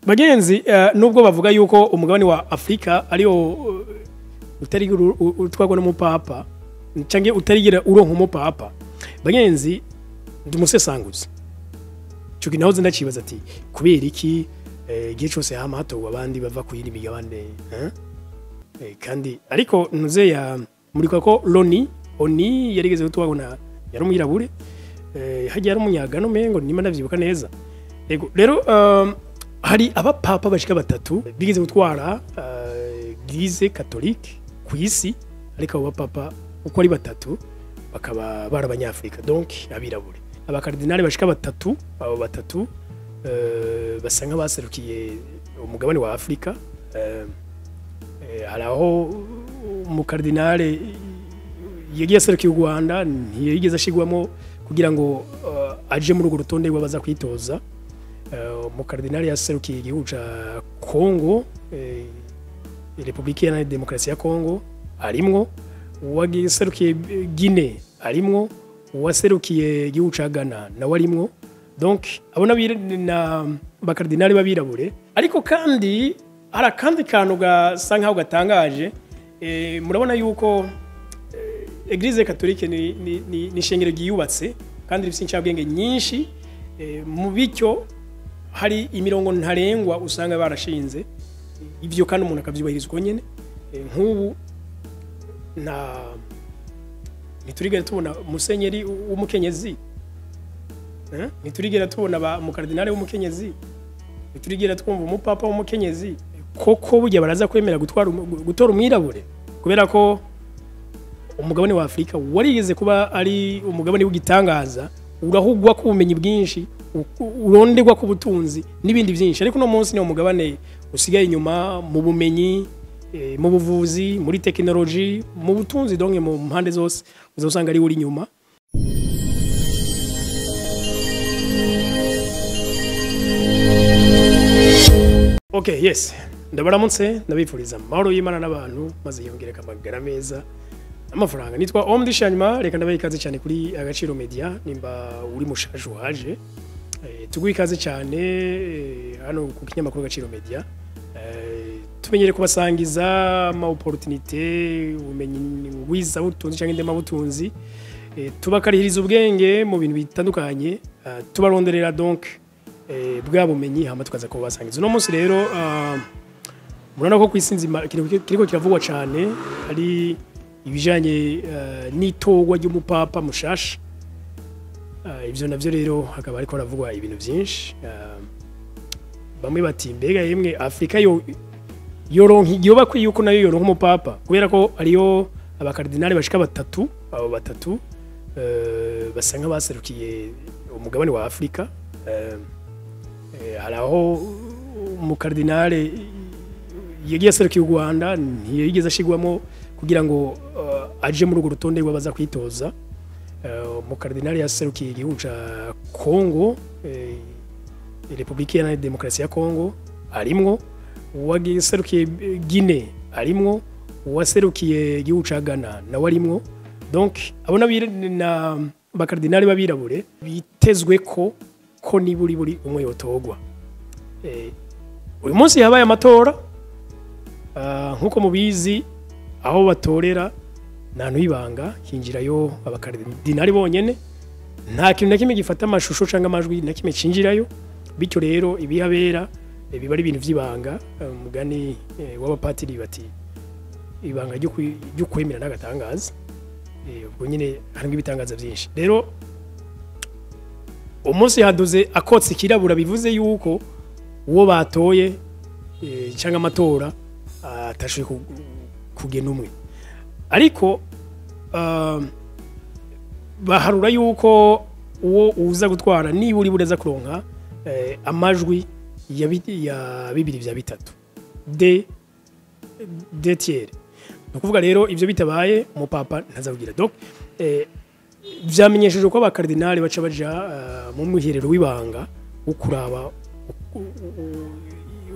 bagenzi nubwo bavuga yuko umugabane wa Afrika ariyo utari utwagwa n'umupapa canke utarigira uronka umupapa bagenzi ndumusesanguzi cyo kinahoze ndacibaza ati kubera iki gihe cyose hama hatogwa abandi bava ku yindi migabane kandi ariko ntuze ya muri ko Oni yarigeze gutwagona yari umwirabure hajya yari umunyagano mengo nima ndavyibuka neza yego rero hari abapapa bashika batatu bigeze gutwara Eglise Catholique ku isi ariko abo bapapa uko ari batatu bakaba barabanyafrika donc abirabure abakardinali bashika batatu abo batatu basanga baserukiye umugabane wa Afrika haraho umukardinale yagiye aserukiye u Rwanda ntiyigeze ashigwamo kugira ngo aje muri urwo rutonde rw'abaza kwitoza umukardinali yaserukiye igihugu ca Congo Republika ya Demokarasi ya Congo arimwo uwagiserukiye Guinea arimwo uwaserukiye igihugu ca Ghana nawe arimwo donc abona na bakardinali babirabure ariko kandi ara kandi kantu gasa nkaho gatangaje murabona yuko Eglise Catholique ni shengero giyubatse kandi rifite incabwenge nyinshi mu bityo hari imirongo ntarengwa usanga barashinze ivyo kandi umuntu akavyubahiriza uko nyene nk'ubu niturigera tubona musenyeri w'umukenyezi niturigera tubona ba mukardinale w'umukenyezi niturigera twumva umupapa w'umukenyezi koko burya baraza kwemera gutora umwirabure kubera ko umugabane wa Afrika warigeze kuba ari umugabane w'igitangaza urahugwa ku bumenyi bwinshi urondegwa ku butunzi n'ibindi byinshi ariko no munsi ni umugabane usigaye inyuma mu bumenyi mu buvuzi muri technology mu butunzi donc mu mpande zose uzosanga ari uri inyuma okay yes ndabaramutse ndabifuriza amahoro y'Imana n'abantu maze yongereka amagara meza amafaranga nitwa Omdishanyma reka ndabaye ikaze cyane kuri Agaciro Media nimba uri mushashu haje tuguye ikaze cyane hano ku kinyamakuru Agaciro Media tumenyere kubasangiza ama opportunité umenyi wiza utunzi cyangwa ndema butunzi tubakarihiriza ubwenge mu bintu bitandukanye tubaronderera donc bwa bumenyi hama tukaza kubasangiza no munsi rero murana ko kwisinzima kiriko kiravugwa cyane ari ibijanye n'itogwa ry'umupapa mushasha ivyo navyo rero hakaba ariko ravugwa ibintu byinshi bamwe bati mbega yemwe Afrika yoba kwiyuko nayo yoronka umupapa kubera ko ariyo abakardinali bashika batatu abo batatu basanga baserukiye umugabane wa Afrika haraho umukardinale yagiye aserukiye u Rwanda ntiyigeze ashigwamo kugira ngo aje muri urwo rutonde rw'abaza kwitoza umukardinali yaserukiye igihugu ca Congo Republika ya Demokarasi ya Congo arimwo uwagiserukiye Guinea arimwo uwaserukiye igihugu ca Ghana nawe arimwo donc abona na bakardinali babirabure bitezwe ko niburi umwe yotogwa uyu munsi yabaye amatora nkuko mubizi aho batorera nantu ibanga hinjirayo abakardinali bonyene nta kintu na kimwe gifata amashusho cyangwa amajwi na kimwe cinjirayo bityo rero ibihabera biba ari ibintu vy'ibanga mugani w'abapatiri bati ibanga ryo kwemera n'agatangaza ubwo nyine hari ibitangaza byinshi rero umunsi haduze akotse kirabura bivuze yuko uwo batoye cyangwa amatora atashoboye kugena umwe ariko baharura yuko uwo uza gutwara niburi bureza kuronka amajwi ya bibiri vya bitatu de tiers nukuvuga rero ivyo bitabaye umupapa ntazavugira donc vyamenyesheje ko abakardinali baca baja mu muherero w'ibanga ukuraba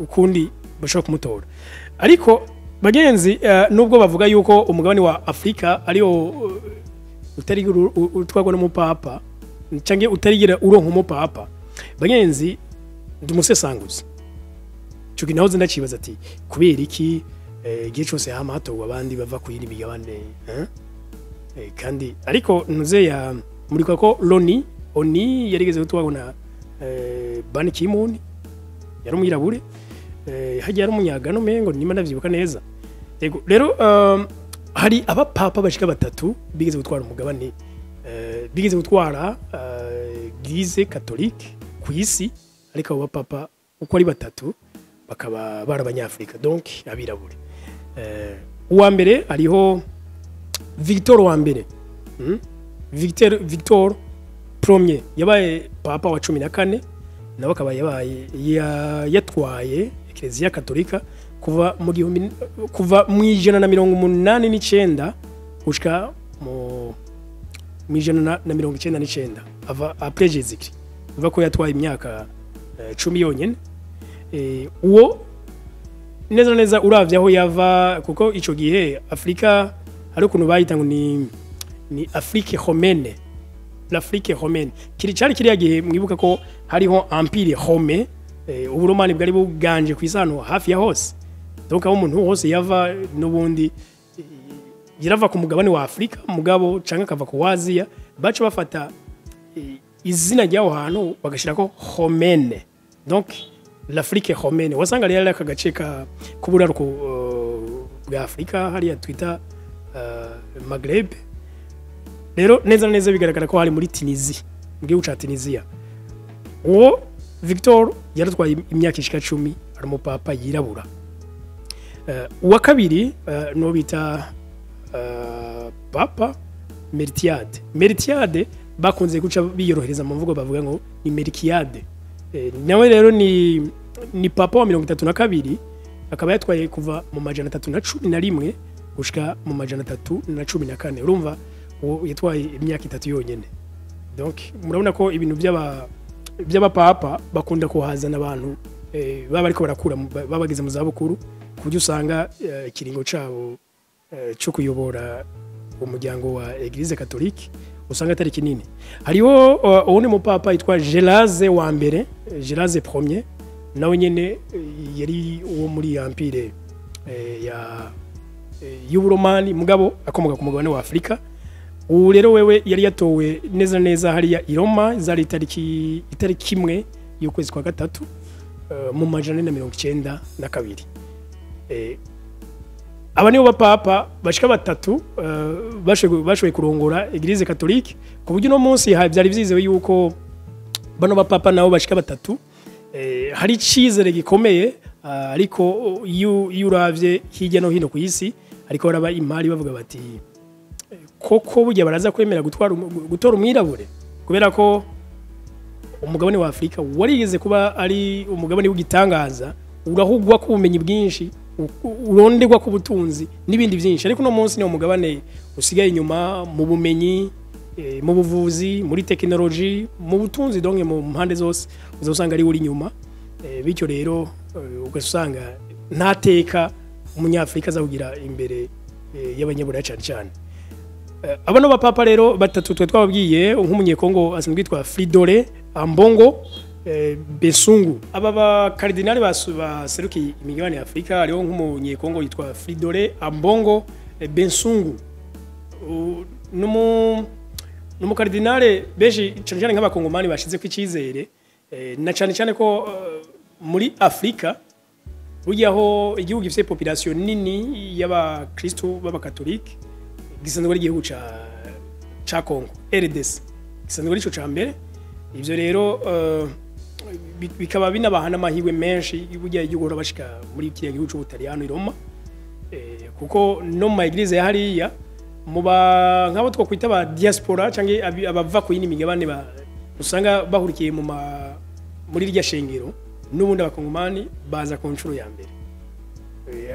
ukundi bashaka kumutora ariko bagenzi nubwo bavuga yuko umugabane wa Afrika ariyo utari utwagwa n'umupapa canke utarigira uronka umupapa bagenzi ndumusesanguzi cyo naho ndacibaza ati kubera iki igihe cyose hama hatowe abandi bava ku yindi migabane kandi ariko ntuze ya muri ko Oni yarigeze gutwabona Ban Ki-moon yari umwirabure hajya yari umunyagano mengo nima ndavyibuka neza yego rero hari abapapa bashika batatu bigeze gutwara umugabane bigeze gutwara Eglise Catholique ku isi ariko abo bapapa uko ari batatu bakaba barabanyafrika donc abirabure uwa mbere ariho Victor wa mbere Victor premier yabaye papa wa 14 nawe akaba yabaye yatwaye Ecclesia Katolika kuva mu 189 gushika mu 199 ava après Jésus-Christ uva ko yatwaye imyaka 10 yonyene uwo neza uravye aho yava kuko ico gihe Afrika hari ukuntu bayita ngo ni Afrique romaine l'Afrique romaine cari kiriya gihe mwibuka ko hariho empire rome uburomani bwari buganje kwisano hafi ya hose donc aho umuntu hose yava nubundi yarava ku mugabane wa Afrika mugabo canka kava ku Asia baca bafata izina ryaho hantu bagashirako romaine donc l'Afrique romaine wasanga rero akagace ka kuburaruko bwa Afrika hariya twita Maghreb rero neza bigaragara ko hari muri Tunisie mu ca Tunisia uwo Victor yaratwaye imyaka ishika 10 ari umupapa yirabura uwa kabiri no bita papa Melchiade bakunze guca biyorohereza mu mvugo bavuga ngo ni Melchiade nawe rero ni papa wa 32 akaba yatwaye kuva mu majana 311 gushika mu majana 314 urumva yatwaye imyaka 3 yonyene donc murabona ko ibintu by'abapapa bakunda kuhazana abantu baba ariko barakura babageze mu zabukuru kubyo usanga ikiringo cabo cyo kuyobora umuryango wa Eglise Catholique usanga atari kinini hariho uwundi mupapa yitwa Gelase wa mbere Gelase premier nawe nyene yari uwo muri empire ya y'Uburomani mugabo akomoka ku mugabane wa Afrika ubu rero wewe yari yatowe neza hariya i Roma zari itariki imwe y'ukwezi kwa gatatu mu majana 92 aba nibo bapapa bashika batatu bashoboye kurongora Eglise Catholique ku buryo no munsi byari vyizewe yuko bano bapapa nabo bashika batatu hari cizere gikomeye ariko iyo uravye hirya no hino ku isi ariko baraba imari bavuga bati koko burya baraza kwemera gutora umwirabure kubera ko umugabane wa Afrika warigeze kuba ari umugabane w'igitangaza urahugwa ku bumenyi bwinshi urondegwa ku butunzi n'ibindi byinshi ariko no munsi ni umugabane usigaye inyuma mu bumenyi mu buvuzi muri technology mu butunzi donc mu mpande zose uzosanga ari uri inyuma bityo rero ugasanga ntateka umunyafrika azakugira imbere y'abanyabura cyane abano bapapa rero batatu twababwiye nk'umunyekongo asanzwe yitwa Fridolin Ambongo Bensungu aba ba cardinal baserukiye imigabane ya Afrika hariho nk'umunyekongo yitwa Fridolin Ambongo Bensungu numu cardinal beje cyane nk'abakongomani bashize kwicizere na cyane ko muri Afrika buryaho igihugu gifite population nini y'abakristo b'abakatolike gisanzwe ari igihugu ca Congo RDC gisanzwe ari cyo ca mbere ivyo rero bikaba binabahana amahirwe menshi burya igihugu bashika muri kiriya gihugu cy'Ubutaliyano i Roma kuko no mu eglise ya hariya muba nk'abo twakwita ba diaspora canke abava ku yindi migabane usanga bahurikiye muri rya shengero n'ubundi abakongomani baza ku nshuro ya mbere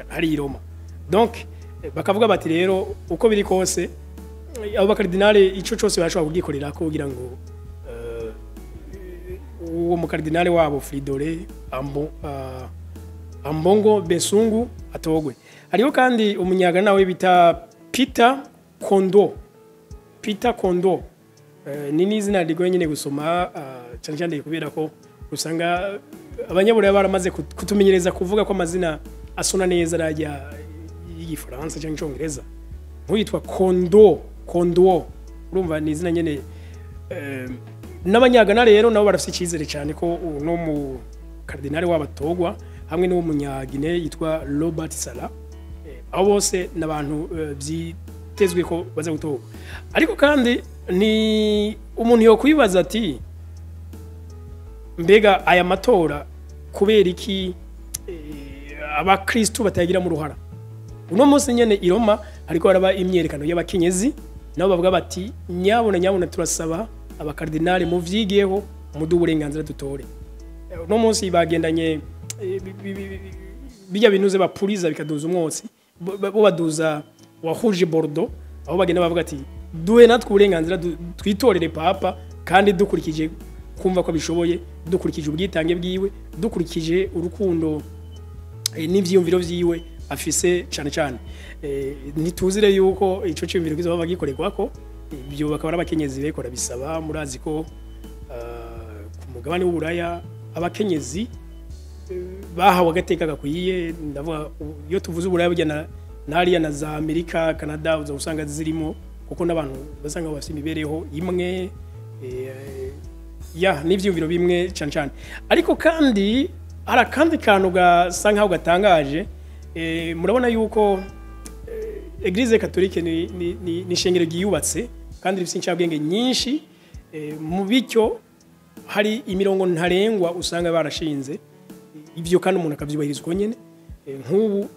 hari i Roma donc bakavuga bati rero uko biri kose abo bakardinale ico cyose bashobora kugikorera ko kugira ngo uwo mukardinale wabo Fridolin Ambongo Bensungu atogwe hariho kandi umunyaga nawe bita Peter Kondo ni n'izina rigoye nyine gusoma cyane kubera ko usanga abanyaburayi baramaze kutumenyereza kuvuga ko amazina asona neza arajya y'igifaransa cyangwa icyongereza nk'uwitwa Kondo urumva ni izina nyene n'abanyagana rero nabo barafite icyizere cyane ko no mu kardinali w'abatogwa hamwe n'uwo munyagine yitwa Robert Sala abo bose n'abantu byitezwe ko baza gutoga ariko kandi ni umuntu yo kwibaza ati mbega aya matora kubera iki abakristo batagira mu ruhara uno munsi nyene i Roma ariko baraba imyerekano y'abakenyezi nabo bavuga bati nyabona turasaba abakardinali mu vyigeho mudu uburenganzira dutore uno munsi bagendanye bijya binuze bapuriza bikaduza umwotsi bo baduza wahuje Bordeaux aho bagenda bavuga ati duhe natwe uburenganzira twitorere papa kandi dukurikije kumva ko bishoboye dukurikije ubwitange bwiwe dukurikije urukundo n'ivyiyumviro vyiwe afise cyane nituzire yuko ico cyumviro kizo baba gikorerwa ko ibyo bakaba abakenyezi bekora bisaba murazi ko ku mugabane w'uburaya abakenyezi bahawe agateka gakwiye ndavuga iyo tuvuze uburaya bujyana nariya na za Amerika Canada uzasanga zirimo kuko nabantu basanga bafite imibereho imwe n'ivyumviro bimwe cyane ariko kandi arakandi kantu gasa nkaho gatangaje murabona yuko Eglise Catholique ni shengero giyubatse kandi rifite incabwenge nyinshi mu bityo hari imirongo ntarengwa usanga barashinze ivyo kandi umuntu akavyubahiriza uko nyene nk'ubu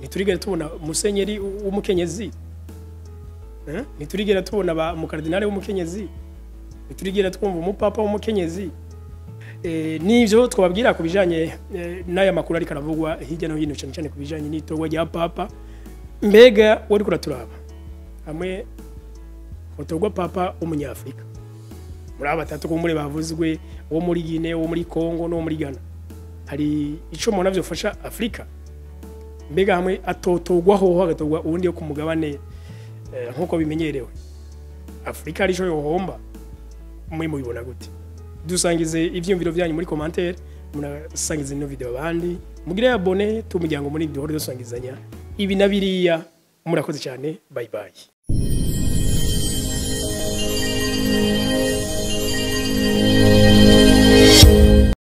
niturigera tubona musenyeri w'umukenyezi niturigera tubona mu kardinali w'umukenyezi niturigera twumva umupapa w'umukenyezi nivyo twababwira ku bijanye n'aya makuru ari karavugwa hirya no hino cyane ku bijanye n'itorwa rya papa mbega wari kuraturaba hamwe utorwa papa w'umunyafrika muri abatatu ko muri bavuzwe wo muri Guinea wo muri Congo no muri Ghana hari ico mona vyofasha Afrika mbega hamwe atotogwa ho hagatogwa ubundi yo ku mugabane nkuko bimenyerewe Afrika ari cyo yohomba muri mubibona gute dusangize ivyumviro byanyu muri commentaire munasangize ino video abandi mugire abone tumujyango muri video dusangizanya ibi nabiriya murakoze cyane bye bye